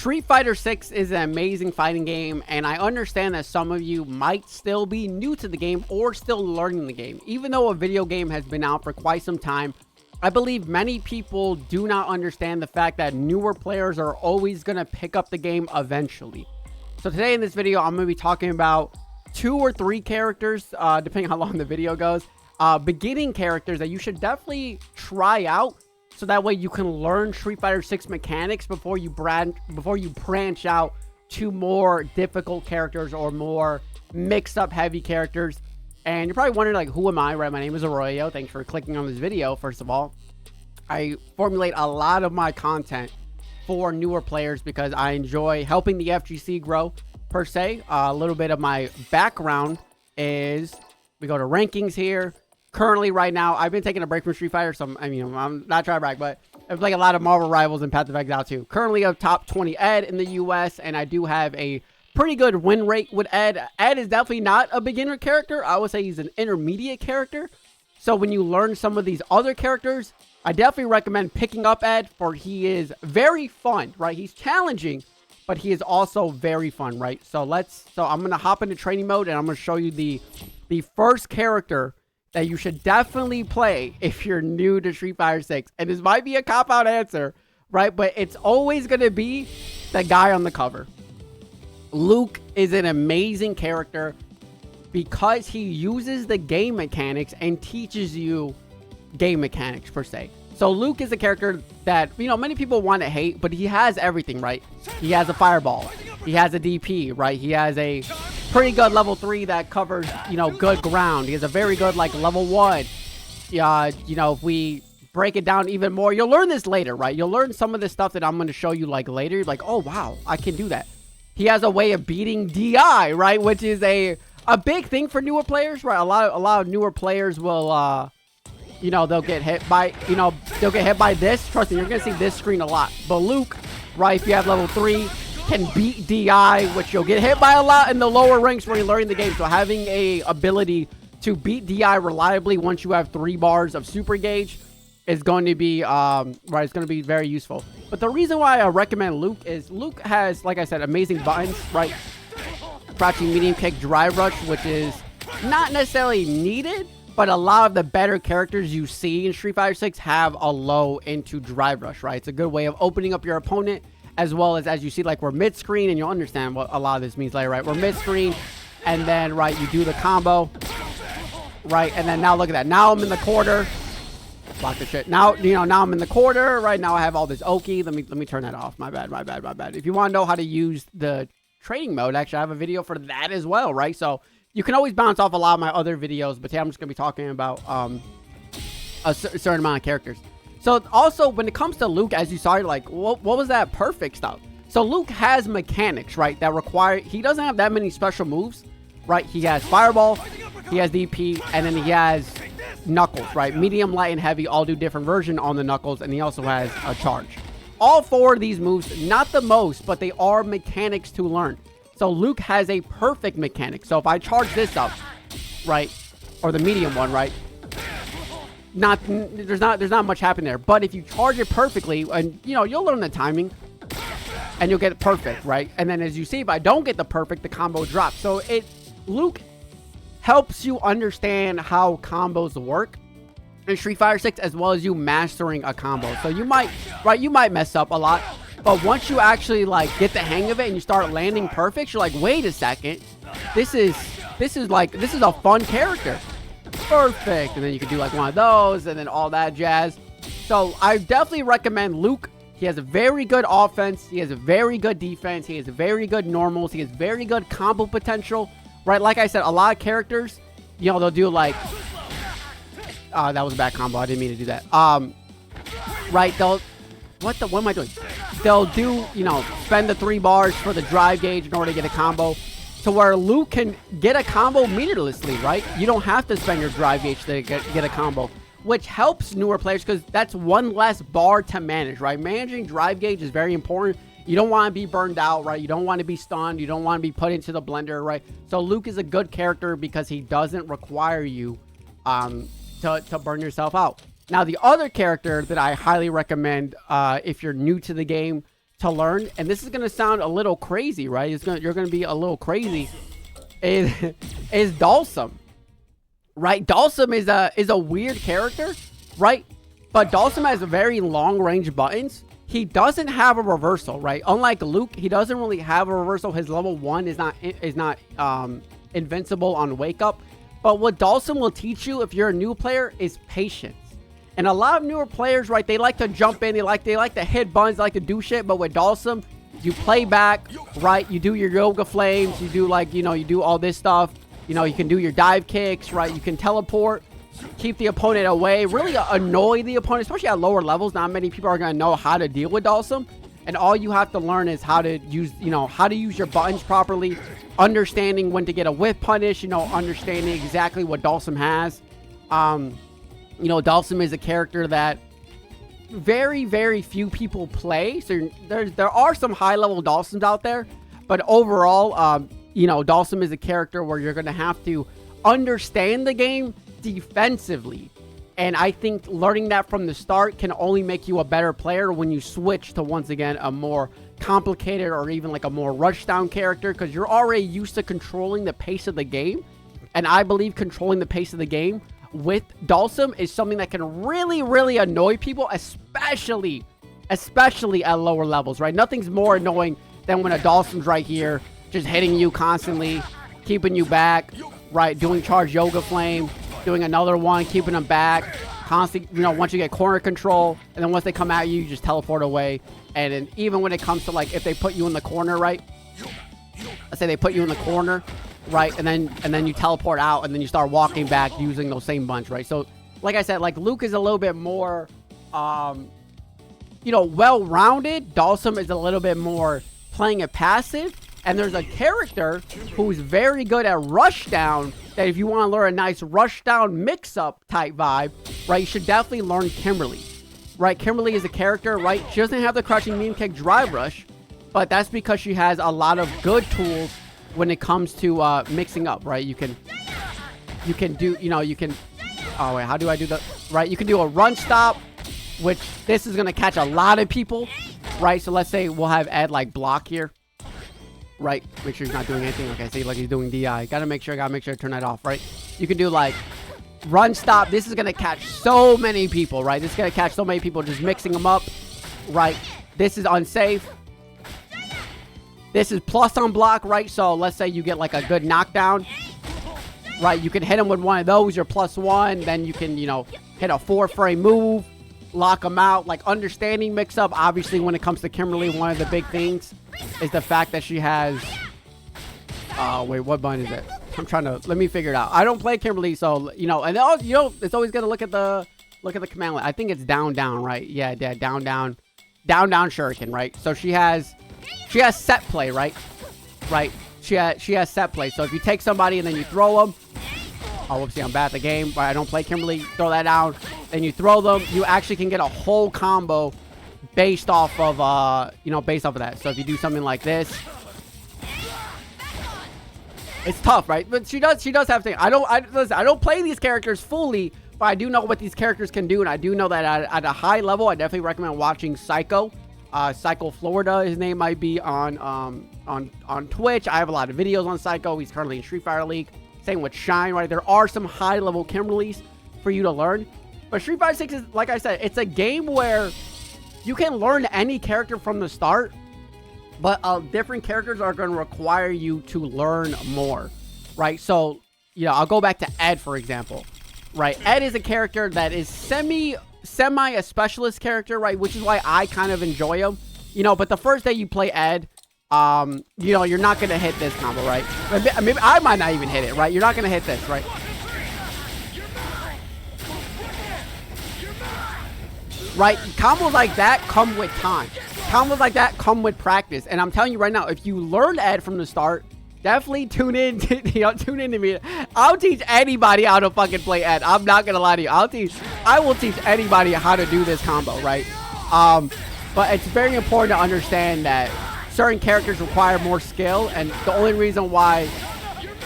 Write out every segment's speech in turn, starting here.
Street Fighter 6 is an amazing fighting game, and I understand that some of you might still be new to the game or still learning the game. Even though a video game has been out for quite some time, I believe many people do not understand the fact that newer players are always going to pick up the game eventually. So today in this video, I'm going to be talking about 2 or 3 characters, depending on how long the video goes, beginning characters that you should definitely try out. So that way you can learn Street Fighter 6 mechanics before you branch out to more difficult characters or more mixed up heavy characters. And you're probably wondering, like, who am I? Right, my name is Arroyo. Thanks for clicking on this video. First of all, I formulate a lot of my content for newer players because I enjoy helping the FGC grow, per se. A little bit of my background is, we go to rankings here. Currently, right now, I've been taking a break from Street Fighter, so I'm not trying to brag, but I've played a lot of Marvel Rivals and Path of Exile too. Currently a top 20 Ed in the US, and I do have a pretty good win rate with Ed. Ed is definitely not a beginner character. I would say he's an intermediate character. So when you learn some of these other characters, I definitely recommend picking up Ed, for he is very fun, right? He's challenging, but he is also very fun, right? So I'm gonna hop into training mode, and I'm gonna show you the first character that you should definitely play if you're new to Street Fighter 6. And this might be a cop-out answer, right? But it's always going to be the guy on the cover. Luke is an amazing character because he uses the game mechanics and teaches you game mechanics, per se. So Luke is a character that, many people want to hate, but he has everything, right? He has a fireball. He has a DP, right? He has a pretty good level 3 that covers, good ground. He has a very good, level 1. If we break it down even more, you'll learn this later, right? You'll learn some of the stuff that I'm going to show you, later. Like, oh, wow, I can do that. He has a way of beating DI, right? Which is a big thing for newer players, right? A lot of newer players will, they'll get hit by, this. Trust me, you're going to see this screen a lot. But Luke, right, if you have level 3, can beat DI, which you'll get hit by a lot in the lower ranks when you're learning the game. So having a ability to beat DI reliably once you have 3 bars of super gauge is going to be, it's going to be very useful. But the reason why I recommend Luke is Luke has, like I said, amazing buttons, right? Crouching, medium kick, drive rush, which is not necessarily needed, but a lot of the better characters you see in Street Fighter 6 have a low into drive rush, right? It's a good way of opening up your opponent, as well as you see, we're mid-screen, and you'll understand what a lot of this means later, right? We're mid-screen, and then, right, you do the combo, right? And then now look at that. Now I'm in the quarter. Block the shit. Now, now I'm in the quarter, right? Now I have all this Oki. Let me turn that off. My bad. If you want to know how to use the training mode, actually, I have a video for that as well, right? So you can always bounce off a lot of my other videos, but today I'm just going to be talking about a certain amount of characters. So also, when it comes to Luke, as you saw, you're like, what was that perfect stuff? So Luke has mechanics, right, that require, he doesn't have that many special moves, right? He has Fireball, he has DP, and then he has Knuckles, right? Medium, light, and heavy all do different version on the Knuckles, and he also has a charge. All 4 of these moves, not the most, but they are mechanics to learn. So Luke has a perfect mechanic. So if I charge this up, right, or the medium one, right, there's not much happening there. But if you charge it perfectly, and you'll learn the timing, and you'll get it perfect, right? And then as you see, if I don't get the perfect, the combo drops. So Luke helps you understand how combos work in Street Fighter 6, as well as you mastering a combo. So you might mess up a lot, but once you actually get the hang of it and you start landing perfect, you're like, wait a second, this is a fun character. Perfect. And then you can do one of those and then all that jazz. So I definitely recommend Luke. He has a very good offense. He has a very good defense. He has a very good normals. He has very good combo potential, right? Like I said, a lot of characters, they'll do that was a bad combo. I didn't mean to do that. Right. What am I doing? They'll do, spend the 3 bars for the drive gauge in order to get a combo, to where Luke can get a combo meterlessly, right? You don't have to spend your drive gauge to get a combo, which helps newer players because that's 1 less bar to manage, right? Managing drive gauge is very important. You don't want to be burned out, right? You don't want to be stunned. You don't want to be put into the blender, right? So Luke is a good character because he doesn't require you to burn yourself out. Now, the other character that I highly recommend if you're new to the game to learn, and this is gonna sound a little crazy, right? You're gonna be a little crazy. Is Dalsum, right? Dalsum is a weird character, right? But Dalsum has very long range buttons. He doesn't have a reversal, right? Unlike Luke, he doesn't really have a reversal. His level 1 is not invincible on wake up. But what Dalsum will teach you if you're a new player is patience. And a lot of newer players, right, they like to jump in, they like to hit buttons, they like to do shit. But with Dalsum, you play back, right? You do your yoga flames, you do like, you do all this stuff. You can do your dive kicks, right? You can teleport, keep the opponent away, really annoy the opponent, especially at lower levels. Not many people are going to know how to deal with Dalsum. And all you have to learn is how to use, how to use your buttons properly, understanding when to get a whiff punish, understanding exactly what Dalsum has. Dalsum is a character that very, very few people play. So there are some high-level Dalsums out there. But overall, Dalsum is a character where you're going to have to understand the game defensively. And I think learning that from the start can only make you a better player when you switch to, once again, a more complicated or even like a more rushdown character, because you're already used to controlling the pace of the game. And I believe controlling the pace of the game with Dalsum is something that can really, really annoy people, especially at lower levels, right? Nothing's more annoying than when a Dalsum's right here, just hitting you constantly, keeping you back, right? Doing charge yoga flame, doing another one, keeping them back, constantly, once you get corner control, and then once they come at you, you just teleport away. And then even when it comes to, like, if they put you in the corner, right? Let's say they put you in the corner, right? And then you teleport out, and then you start walking back using those same bunch, right? So, like I said, like, Luke is a little bit more, well-rounded. Dalsum is a little bit more playing it passive. And there's a character who's very good at rushdown, that if you want to learn a nice rushdown mix-up type vibe, right, you should definitely learn Kimberly, right? Kimberly is a character, right? She doesn't have the crouching mean kick drive rush, but that's because she has a lot of good tools when it comes to mixing up, right? You can do, oh wait, how do I do that? Right, you can do a run stop, which this is going to catch a lot of people, right? So let's say we'll have Ed like block here. Right, make sure he's not doing anything. Okay, see, like he's doing DI. Gotta make sure to turn that off, right? You can do like run stop. This is gonna catch so many people, right? This is gonna catch so many people just mixing them up, right? This is unsafe. This is plus on block, right? So let's say you get like a good knockdown, right? You can hit him with one of those, you're +1. Then you can, hit a 4-frame move, lock them out. Like, understanding mix up, obviously, when it comes to Kimberly, one of the big things is the fact that she has, wait, what button is it? I'm trying to, let me figure it out. I don't play Kimberly, so, and it's always gonna look at the command line. I think it's down, right? Yeah, down, shuriken, right? So she has set play, right? Right. She has set play. So if you take somebody and then you throw them, oh, whoopsie, I'm bad at the game, but I don't play Kimberly. Throw that down, then you throw them. You actually can get a whole combo based off of, that. So if you do something like this, it's tough, right? But she does have things. I don't play these characters fully, but I do know what these characters can do, and I do know that at a high level, I definitely recommend watching Psycho. Psycho Florida, his name might be on Twitch. I have a lot of videos on Psycho. He's currently in Street Fighter League. Same with Shine, right? There are some high-level Kimberlys for you to learn. But Street Fighter 6 is, like I said, it's a game where you can learn any character from the start, but different characters are going to require you to learn more, right? So, I'll go back to Ed, for example, right? Ed is a character that is semi a specialist character, right? Which is why I kind of enjoy him, but the first day you play Ed, you're not going to hit this combo, right? Maybe I might not even hit it, right? You're not going to hit this, right? Right? Combos like that come with time. Combos like that come with practice. And I'm telling you right now, if you learn Ed from the start, definitely tune in to me. I'll teach anybody how to fucking play Ed. I'm not going to lie to you. I will teach anybody how to do this combo, right? But it's very important to understand that certain characters require more skill, and the only reason why,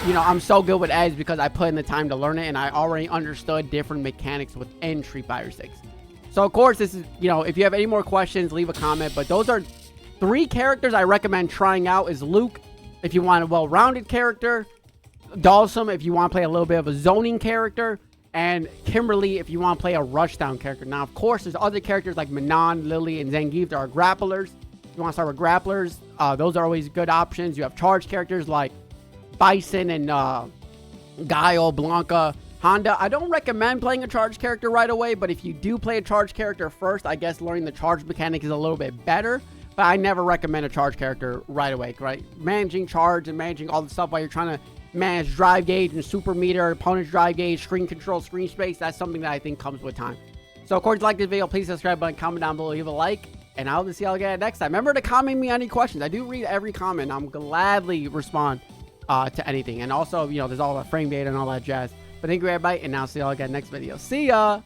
I'm so good with Ed is because I put in the time to learn it, and I already understood different mechanics within Street Fighter 6. So, of course, this is, if you have any more questions, leave a comment, but those are 3 characters I recommend trying out is Luke, if you want a well-rounded character, Dalsum, if you want to play a little bit of a zoning character, and Kimberly, if you want to play a rushdown character. Now, of course, there's other characters like Manon, Lily, and Zangief that are grapplers. If you want to start with grapplers, those are always good options. You have charge characters like Bison and Guile, Blanca, Honda. I don't recommend playing a charge character right away, but if you do play a charge character first, I guess learning the charge mechanic is a little bit better. But I never recommend a charge character right away, right? Managing charge and managing all the stuff while you're trying to manage drive gauge and super meter, opponent's drive gauge, screen control, screen space, that's something that I think comes with time. So, of course, if you like this video, please subscribe button, comment down below, leave a like, and I'll see y'all again next time. Remember to comment me any questions. I do read every comment. I'm gladly respond to anything. And also, you know, there's all the frame data and all that jazz. But thank you, everybody, and I'll see y'all again next video. See ya!